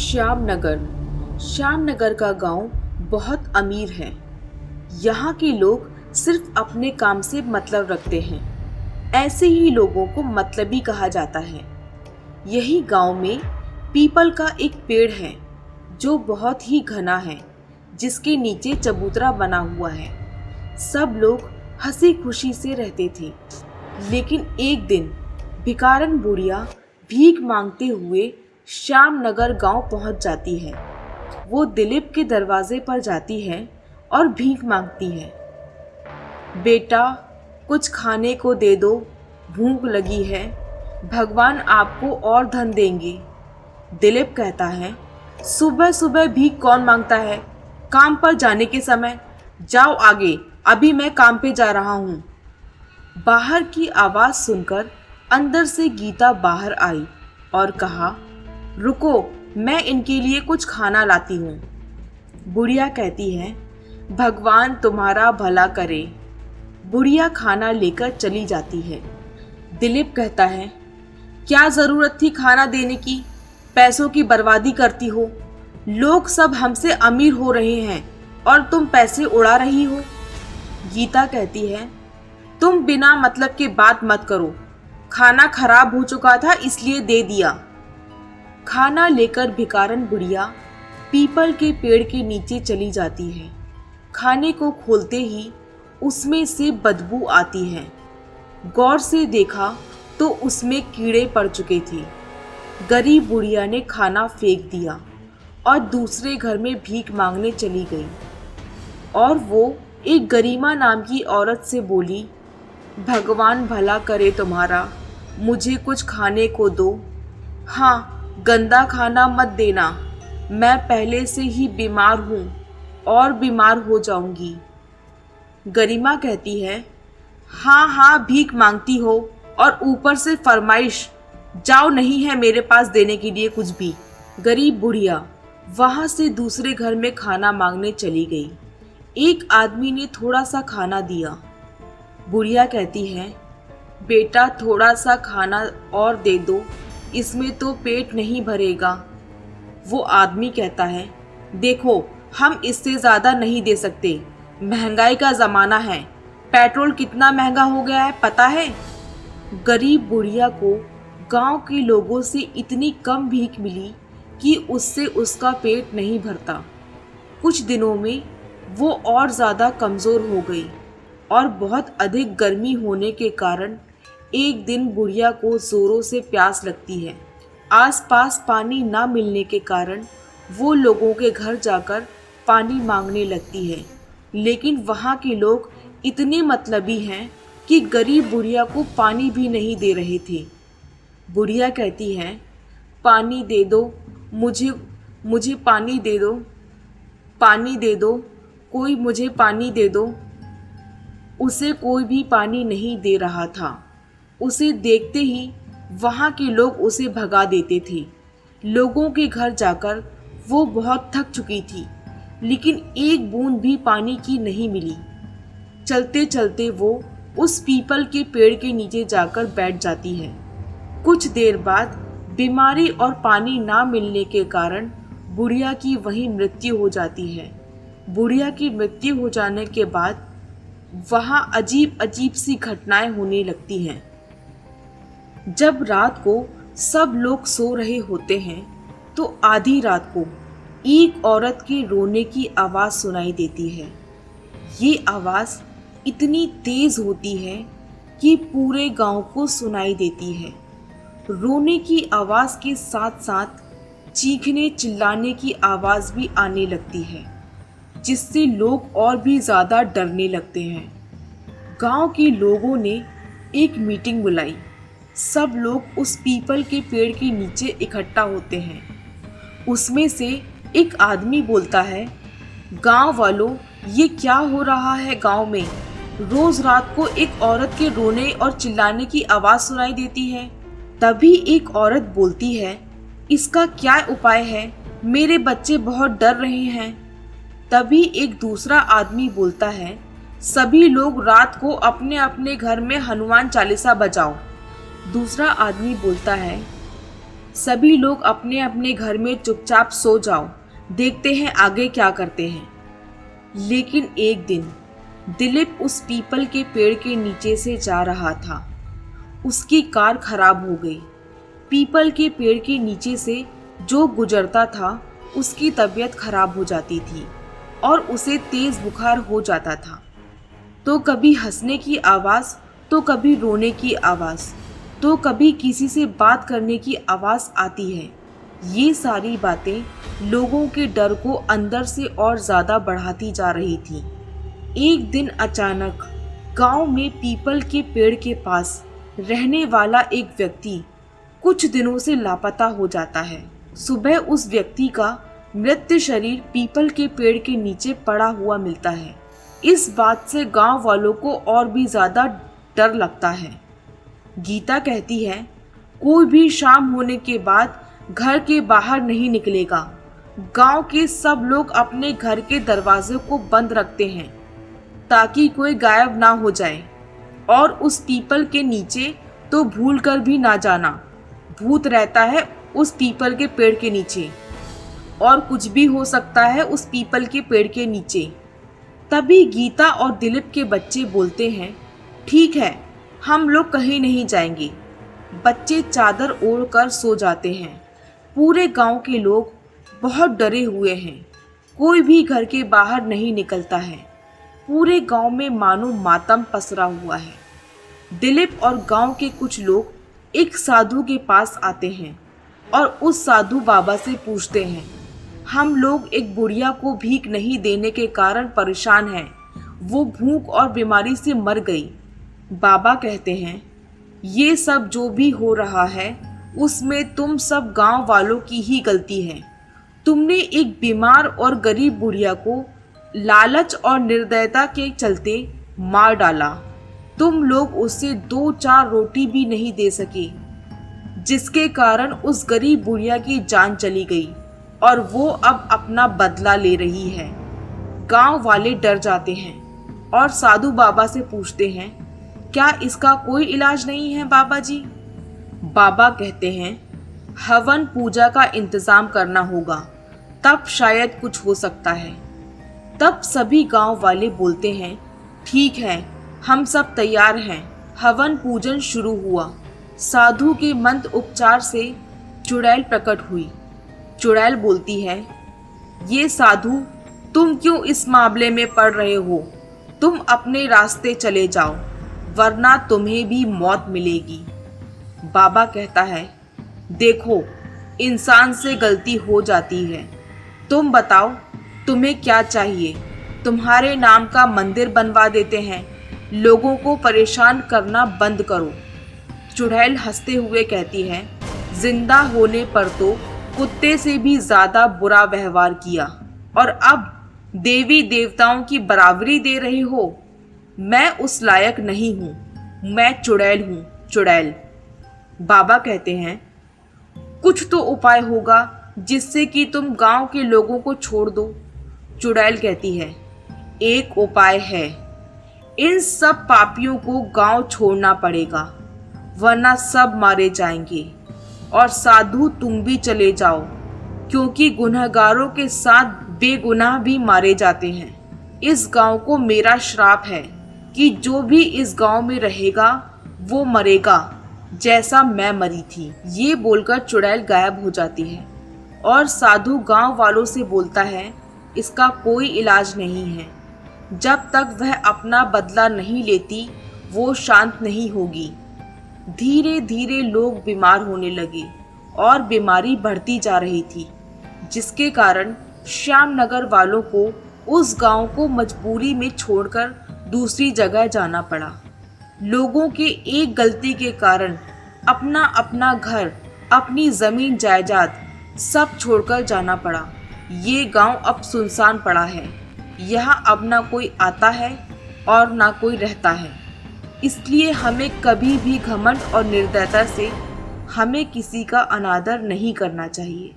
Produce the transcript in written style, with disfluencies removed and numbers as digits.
श्यामनगर। श्यामनगर का गांव बहुत अमीर है। यहाँ के लोग सिर्फ अपने काम से मतलब रखते हैं। ऐसे ही लोगों को मतलबी कहा जाता है। यही गांव में पीपल का एक पेड़ है जो बहुत ही घना है, जिसके नीचे चबूतरा बना हुआ है। सब लोग हंसी खुशी से रहते थे। लेकिन एक दिन भिखारन बुढ़िया भीख मांगते हुए श्यामनगर गांव पहुंच जाती है। वो दिलीप के दरवाजे पर जाती है और भीख मांगती है। बेटा, कुछ खाने को दे दो, भूख लगी है, भगवान आपको और धन देंगे। दिलीप कहता है, सुबह सुबह भीख कौन मांगता है? काम पर जाने के समय। जाओ आगे, अभी मैं काम पे जा रहा हूँ। बाहर की आवाज़ सुनकर अंदर से गीता बाहर आई और कहा, रुको, मैं इनके लिए कुछ खाना लाती हूँ। बुढ़िया कहती है, भगवान तुम्हारा भला करे। बुढ़िया खाना लेकर चली जाती है। दिलीप कहता है, क्या ज़रूरत थी खाना देने की? पैसों की बर्बादी करती हो। लोग सब हमसे अमीर हो रहे हैं और तुम पैसे उड़ा रही हो। गीता कहती है, तुम बिना मतलब के बात मत करो। खाना खराब हो चुका था इसलिए दे दिया। खाना लेकर भिखारन बुढ़िया पीपल के पेड़ के नीचे चली जाती है। खाने को खोलते ही उसमें से बदबू आती है। गौर से देखा तो उसमें कीड़े पड़ चुके थे। गरीब बुढ़िया ने खाना फेंक दिया और दूसरे घर में भीख मांगने चली गई। और वो एक गरिमा नाम की औरत से बोली, भगवान भला करे तुम्हारा, मुझे कुछ खाने को दो। हाँ, गंदा खाना मत देना, मैं पहले से ही बीमार हूँ और बीमार हो जाऊंगी। गरिमा कहती है, हाँ हाँ, भीख मांगती हो और ऊपर से फरमाइश। जाओ, नहीं है मेरे पास देने के लिए कुछ भी। गरीब बुढ़िया वहाँ से दूसरे घर में खाना मांगने चली गई। एक आदमी ने थोड़ा सा खाना दिया। बुढ़िया कहती है, बेटा, थोड़ा सा खाना और दे दो, इसमें तो पेट नहीं भरेगा। वो आदमी कहता है, देखो, हम इससे ज़्यादा नहीं दे सकते, महंगाई का ज़माना है, पेट्रोल कितना महंगा हो गया है पता है? गरीब बुढ़िया को गांव के लोगों से इतनी कम भीख मिली कि उससे उसका पेट नहीं भरता। कुछ दिनों में वो और ज़्यादा कमज़ोर हो गई और बहुत अधिक गर्मी होने के कारण एक दिन बुढ़िया को ज़ोरों से प्यास लगती है। आसपास पानी ना मिलने के कारण वो लोगों के घर जाकर पानी मांगने लगती है। लेकिन वहाँ के लोग इतने मतलबी हैं कि गरीब बुढ़िया को पानी भी नहीं दे रहे थे। बुढ़िया कहती है, पानी दे दो, मुझे पानी दे दो, पानी दे दो, कोई मुझे पानी दे दो। उसे कोई भी पानी नहीं दे रहा था। उसे देखते ही वहाँ के लोग उसे भगा देते थे। लोगों के घर जाकर वो बहुत थक चुकी थी, लेकिन एक बूंद भी पानी की नहीं मिली। चलते चलते वो उस पीपल के पेड़ के नीचे जाकर बैठ जाती है। कुछ देर बाद बीमारी और पानी ना मिलने के कारण बुढ़िया की वहीं मृत्यु हो जाती है। बुढ़िया की मृत्यु हो जाने के बाद वहाँ अजीब अजीब सी घटनाएं होने लगती हैं। जब रात को सब लोग सो रहे होते हैं तो आधी रात को एक औरत के रोने की आवाज़ सुनाई देती है। ये आवाज़ इतनी तेज़ होती है कि पूरे गांव को सुनाई देती है। रोने की आवाज़ के साथ साथ चीखने चिल्लाने की आवाज़ भी आने लगती है, जिससे लोग और भी ज़्यादा डरने लगते हैं। गांव के लोगों ने एक मीटिंग बुलाई। सब लोग उस पीपल के पेड़ के नीचे इकट्ठा होते हैं। उसमें से एक आदमी बोलता है, गांव वालों, ये क्या हो रहा है गांव में? रोज़ रात को एक औरत के रोने और चिल्लाने की आवाज़ सुनाई देती है। तभी एक औरत बोलती है, इसका क्या उपाय है? मेरे बच्चे बहुत डर रहे हैं। तभी एक दूसरा आदमी बोलता है, सभी लोग रात को अपने अपने घर में हनुमान चालीसा बजाओ। दूसरा आदमी बोलता है, सभी लोग अपने अपने घर में चुपचाप सो जाओ, देखते हैं आगे क्या करते हैं। लेकिन एक दिन दिलीप उस पीपल के पेड़ के नीचे से जा रहा था। उसकी कार खराब हो गई। पीपल के पेड़ के नीचे से जो गुजरता था उसकी तबीयत खराब हो जाती थी और उसे तेज बुखार हो जाता था। तो कभी हंसने की आवाज़, तो कभी रोने की आवाज़, तो कभी किसी से बात करने की आवाज़ आती है। ये सारी बातें लोगों के डर को अंदर से और ज़्यादा बढ़ाती जा रही थी। एक दिन अचानक गांव में पीपल के पेड़ के पास रहने वाला एक व्यक्ति कुछ दिनों से लापता हो जाता है। सुबह उस व्यक्ति का मृत शरीर पीपल के पेड़ के नीचे पड़ा हुआ मिलता है। इस बात से गांव वालों को और भी ज़्यादा डर लगता है। गीता कहती है, कोई भी शाम होने के बाद घर के बाहर नहीं निकलेगा। गांव के सब लोग अपने घर के दरवाजे को बंद रखते हैं ताकि कोई गायब ना हो जाए। और उस पीपल के नीचे तो भूल कर भी ना जाना, भूत रहता है उस पीपल के पेड़ के नीचे और कुछ भी हो सकता है उस पीपल के पेड़ के नीचे। तभी गीता और दिलीप के बच्चे बोलते हैं, ठीक है, हम लोग कहीं नहीं जाएंगे। बच्चे चादर ओढ़ कर सो जाते हैं। पूरे गांव के लोग बहुत डरे हुए हैं। कोई भी घर के बाहर नहीं निकलता है। पूरे गांव में मानो मातम पसरा हुआ है। दिलीप और गांव के कुछ लोग एक साधु के पास आते हैं और उस साधु बाबा से पूछते हैं, हम लोग एक बुढ़िया को भीख नहीं देने के कारण परेशान हैं। वो भूख और बीमारी से मर गई। बाबा कहते हैं, ये सब जो भी हो रहा है उसमें तुम सब गांव वालों की ही गलती है। तुमने एक बीमार और गरीब बुढ़िया को लालच और निर्दयता के चलते मार डाला। तुम लोग उसे 2-4 रोटी भी नहीं दे सके, जिसके कारण उस गरीब बुढ़िया की जान चली गई और वो अब अपना बदला ले रही है। गांव वाले डर जाते हैं और साधु बाबा से पूछते हैं, क्या इसका कोई इलाज नहीं है बाबा जी? बाबा कहते हैं, हवन पूजा का इंतजाम करना होगा, तब शायद कुछ हो सकता है। तब सभी गांव वाले बोलते हैं, ठीक है, हम सब तैयार हैं। हवन पूजन शुरू हुआ। साधु के मंत्र उपचार से चुड़ैल प्रकट हुई। चुड़ैल बोलती है, ये साधु, तुम क्यों इस मामले में पड़ रहे हो? तुम अपने रास्ते चले जाओ, वरना तुम्हें भी मौत मिलेगी। बाबा कहता है, देखो, इंसान से गलती हो जाती है। तुम बताओ, तुम्हें क्या चाहिए? तुम्हारे नाम का मंदिर बनवा देते हैं। लोगों को परेशान करना बंद करो। चुड़ैल हंसते हुए कहती है, जिंदा होने पर तो कुत्ते से भी ज्यादा बुरा व्यवहार किया और अब देवी देवताओं की बराबरी दे रही हो। मैं उस लायक नहीं हूँ। मैं चुड़ैल हूँ, चुड़ैल। बाबा कहते हैं, कुछ तो उपाय होगा जिससे कि तुम गांव के लोगों को छोड़ दो। चुड़ैल कहती है, एक उपाय है। इन सब पापियों को गांव छोड़ना पड़ेगा, वरना सब मारे जाएंगे। और साधु, तुम भी चले जाओ, क्योंकि गुनहगारों के साथ बेगुनाह भी मारे जाते हैं। इस गांव को मेरा श्राप है कि जो भी इस गांव में रहेगा वो मरेगा, जैसा मैं मरी थी। ये बोलकर चुड़ैल गायब हो जाती है और साधु गांव वालों से बोलता है, इसका कोई इलाज नहीं है। जब तक वह अपना बदला नहीं लेती वो शांत नहीं होगी। धीरे धीरे लोग बीमार होने लगे और बीमारी बढ़ती जा रही थी, जिसके कारण श्यामनगर वालों को उस गांव को मजबूरी में छोड़कर दूसरी जगह जाना पड़ा। लोगों के एक गलती के कारण अपना अपना घर, अपनी जमीन जायदाद सब छोड़कर जाना पड़ा। ये गांव अब सुनसान पड़ा है। यहाँ अब ना कोई आता है और ना कोई रहता है। इसलिए हमें कभी भी घमंड और निर्दयता से हमें किसी का अनादर नहीं करना चाहिए।